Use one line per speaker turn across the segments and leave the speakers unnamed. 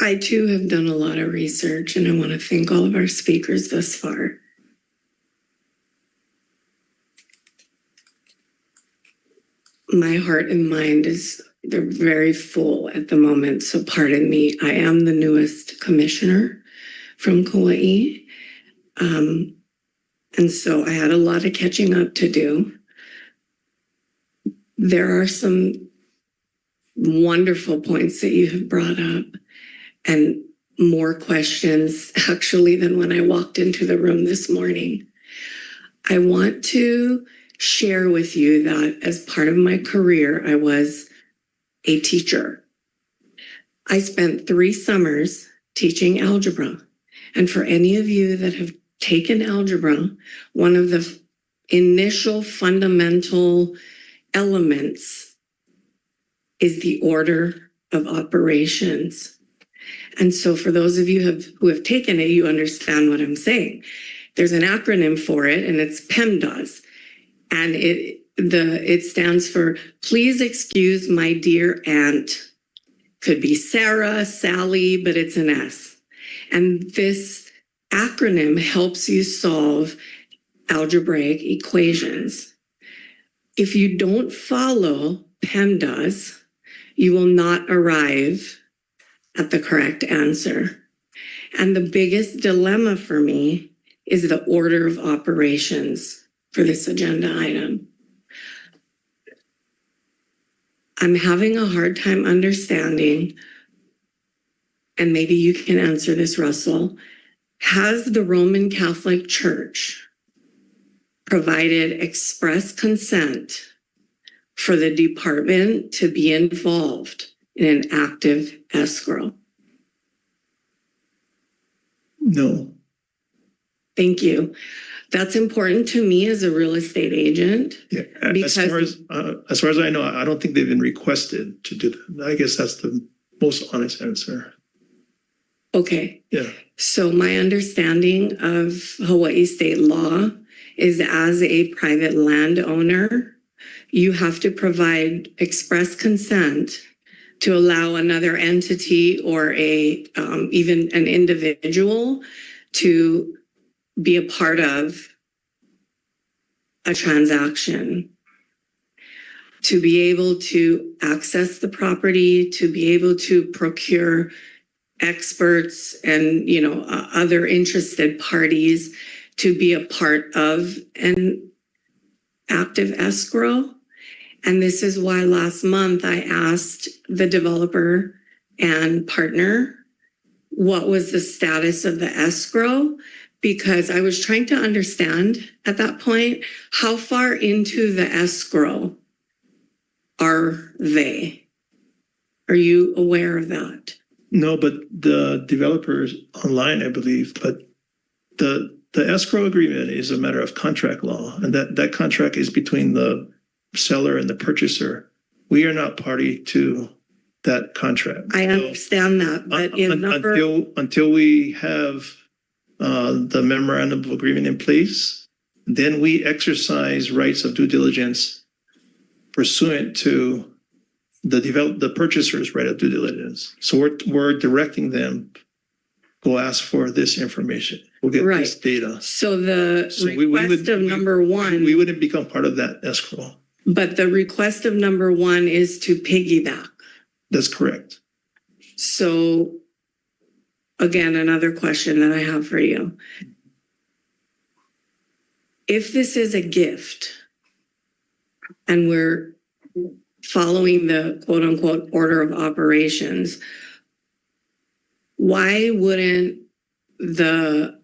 I too have done a lot of research, and I want to thank all of our speakers thus far. My heart and mind they're very full at the moment, so pardon me. I am the newest commissioner from Kauai. And so I had a lot of catching up to do. There are some wonderful points that you have brought up, and more questions actually than when I walked into the room this morning. I want to share with you that as part of my career, I was a teacher. I spent 3 summers teaching algebra. And for any of you that have taken algebra, one of the initial fundamental elements is the order of operations. And so for those of you who have taken it, you understand what I'm saying. There's an acronym for it, and it's PEMDAS. And it stands for Please Excuse My Dear Aunt. Could be Sarah, Sally, but it's an S. And this acronym helps you solve algebraic equations. If you don't follow PEMDAS, you will not arrive at the correct answer. And the biggest dilemma for me is the order of operations for this agenda item. I'm having a hard time understanding, and maybe you can answer this, Russell. Has the Roman Catholic Church provided express consent for the department to be involved in an active escrow?
No.
Thank you. That's important to me as a real estate agent.
Yeah, as far as I know, I don't think they've been requested to do that. I guess that's the most honest answer.
Okay.
Yeah.
So my understanding of Hawaii state law is as a private landowner, you have to provide express consent to allow another entity or even an individual to be a part of a transaction, to be able to access the property, to be able to procure experts and other interested parties to be a part of an active escrow. And this is why last month I asked the developer and partner what was the status of the escrow, because I was trying to understand at that point, how far into the escrow are they? Are you aware of that?
No, but the developer's online, I believe, but the escrow agreement is a matter of contract law, and that contract is between the seller and the purchaser. We are not party to that contract.
I understand that, but
until we have the memorandum of agreement in place, then we exercise rights of due diligence pursuant to the purchaser's right of due diligence. So we're directing them, go ask for this information. We'll get this data.
So the request of number one,
we wouldn't become part of that escrow.
But the request of number one is to piggyback.
That's correct.
So again, another question that I have for you. If this is a gift and we're following the quote unquote order of operations, why wouldn't the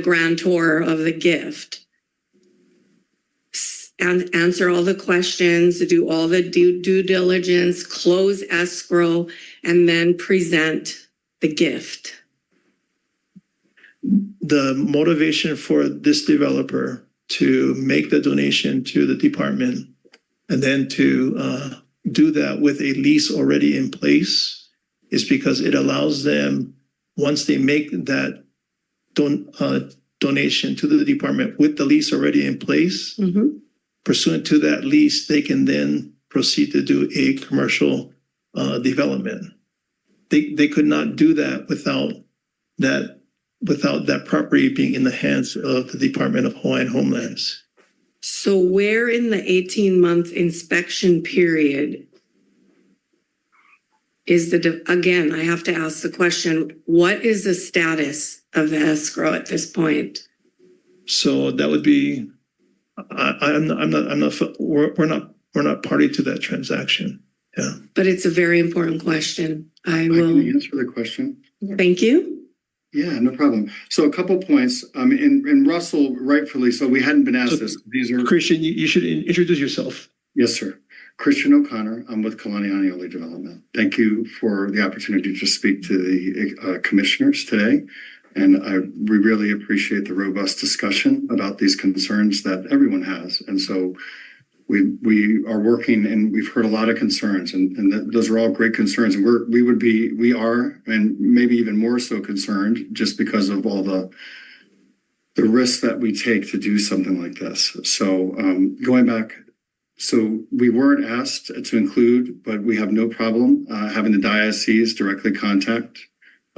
grantor of the gift and answer all the questions, do all the due diligence, close escrow, and then present the gift?
The motivation for this developer to make the donation to the department and then to do that with a lease already in place is because it allows them, once they make that donation to the department with the lease already in place, pursuant to that lease, they can then proceed to do a commercial development. They could not do that without that property being in the hands of the Department of Hawaiian Homelands.
So where in the 18-month inspection period is again, I have to ask the question, what is the status of the escrow at this point?
So that would be, we're not party to that transaction. Yeah.
But it's a very important question. I will
answer the question.
Thank you.
Yeah, no problem. So a couple points. And Russell, rightfully so, we hadn't been asked this. These are
Christian, you should introduce yourself.
Yes, sir. Christian O'Connor. I'm with Kaua'i Commissioner Development. Thank you for the opportunity to speak to the commissioners today. And we really appreciate the robust discussion about these concerns that everyone has. And so we are working, and we've heard a lot of concerns, and those are all great concerns. And we are, and maybe even more so concerned just because of all the risks that we take to do something like this. So going back, so we weren't asked to include, but we have no problem having the diocese directly contact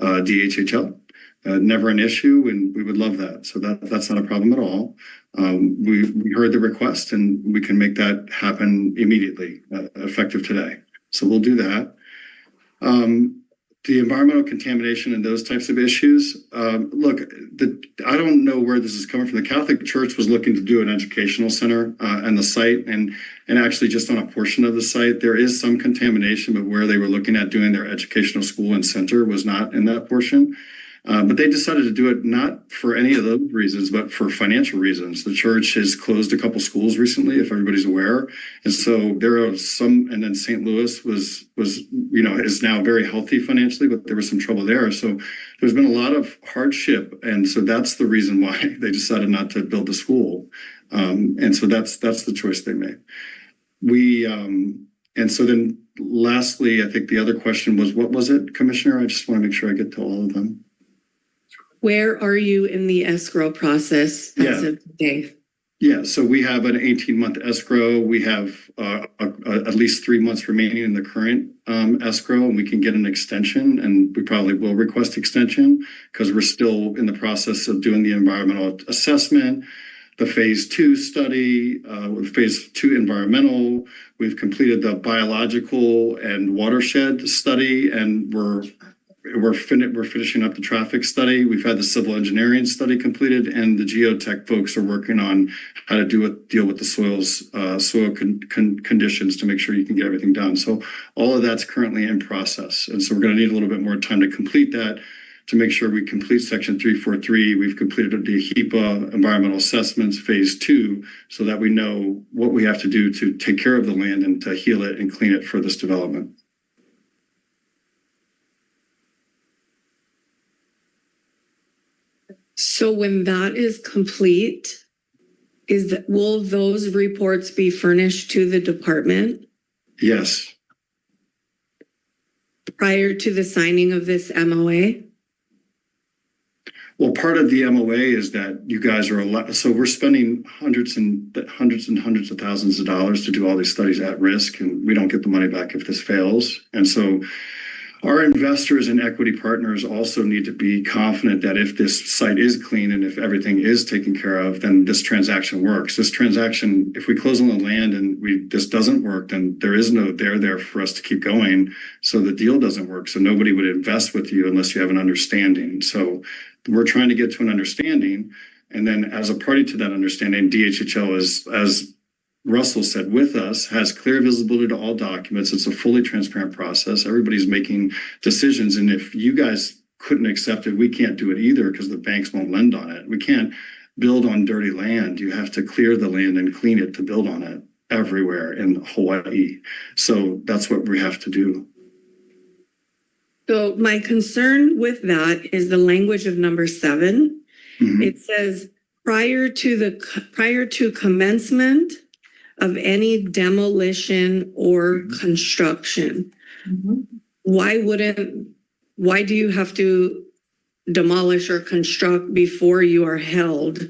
DHHL. Never an issue, and we would love that. So that's not a problem at all. We heard the request, and we can make that happen immediately, effective today. So we'll do that. The environmental contamination and those types of issues. Look, I don't know where this is coming from. The Catholic Church was looking to do an educational center on the site, and actually just on a portion of the site. There is some contamination, but where they were looking at doing their educational school and center was not in that portion. But they decided to do it not for any of those reasons, but for financial reasons. The church has closed a couple schools recently, if everybody's aware. And so there are some, and then St. Louis was, is now very healthy financially, but there was some trouble there. So there's been a lot of hardship. And so that's the reason why they decided not to build the school. And so that's the choice they made. And so then lastly, I think the other question was, what was it, Commissioner? I just want to make sure I get to all of them.
Where are you in the escrow process as of today?
Yeah, so we have an 18-month escrow. We have at least 3 months remaining in the current escrow, and we can get an extension, and we probably will request extension because we're still in the process of doing the environmental assessment, the phase 2 study, phase 2 environmental. We've completed the biological and watershed study, and we're finishing up the traffic study. We've had the civil engineering study completed, and the geotech folks are working on how to deal with the soil conditions to make sure you can get everything done. So all of that's currently in process. And so we're going to need a little bit more time to complete that, to make sure we complete section 343. We've completed the HEPA environmental assessments phase 2, so that we know what we have to do to take care of the land and to heal it and clean it for this development.
So when that is complete, will those reports be furnished to the department?
Yes.
Prior to the signing of this MOA?
Well, part of the MOA is that you guys are so we're spending hundreds and hundreds of thousands of dollars to do all these studies at risk, and we don't get the money back if this fails. And so our investors and equity partners also need to be confident that if this site is clean and if everything is taken care of, then this transaction works. This transaction, if we close on the land and this doesn't work, then there is no there for us to keep going. So the deal doesn't work. So nobody would invest with you unless you have an understanding. So we're trying to get to an understanding. And then as a party to that understanding, DHHL is, as Russell said, with us, has clear visibility to all documents. It's a fully transparent process. Everybody's making decisions. And if you guys couldn't accept it, we can't do it either because the banks won't lend on it. We can't build on dirty land. You have to clear the land and clean it to build on it everywhere in Hawaii. So that's what we have to do.
So my concern with that is the language of number 7. Mm-hmm. It says prior to commencement of any demolition or construction. Mm-hmm. Why do you have to demolish or construct before you are held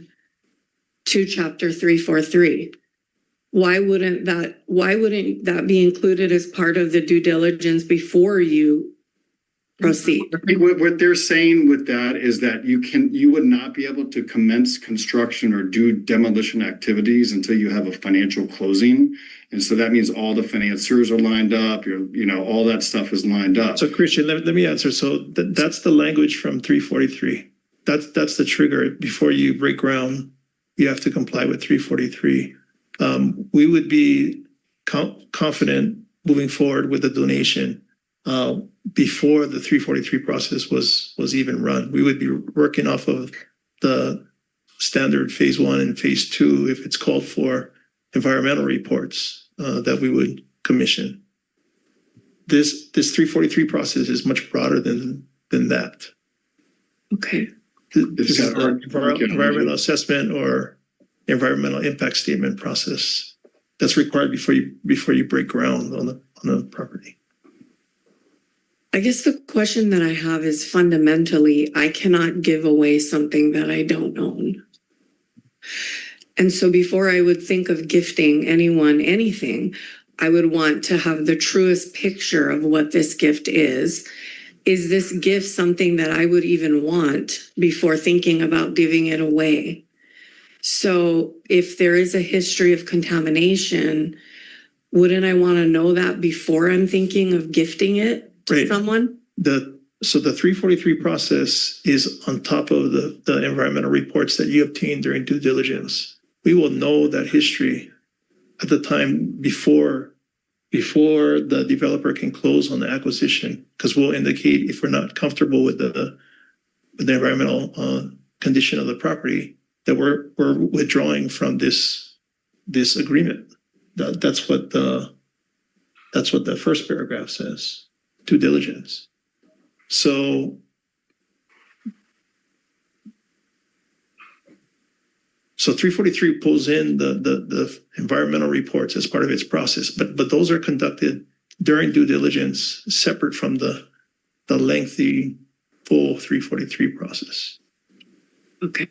to chapter 343? why wouldn't that be included as part of the due diligence before you proceed?
I think what they're saying with that is that you would not be able to commence construction or do demolition activities until you have a financial closing. And so that means all the financiers are lined up, all that stuff is lined up.
So Christian, let me answer. So that's the language from 343. That's the trigger. Before you break ground, you have to comply with 343. We would be confident moving forward with the donation before the 343 process was even run. We would be working off of the standard phase 1 and phase 2 if it's called for environmental reports that we would commission. This 343 process is much broader than that.
Okay.
This is our environmental assessment or environmental impact statement process that's required before you break ground on the property.
I guess the question that I have is fundamentally, I cannot give away something that I don't own. And so before I would think of gifting anyone anything, I would want to have the truest picture of what this gift is. Is this gift something that I would even want before thinking about giving it away? So if there is a history of contamination, wouldn't I want to know that before I'm thinking of gifting it to someone?
So the 343 process is on top of the environmental reports that you obtained during due diligence. We will know that history at the time before the developer can close on the acquisition, because we'll indicate if we're not comfortable with the environmental condition of the property that we're withdrawing from this agreement. That's what the first paragraph says. Due diligence. So 343 pulls in the environmental reports as part of its process, but those are conducted during due diligence, separate from the lengthy full 343 process.
Okay.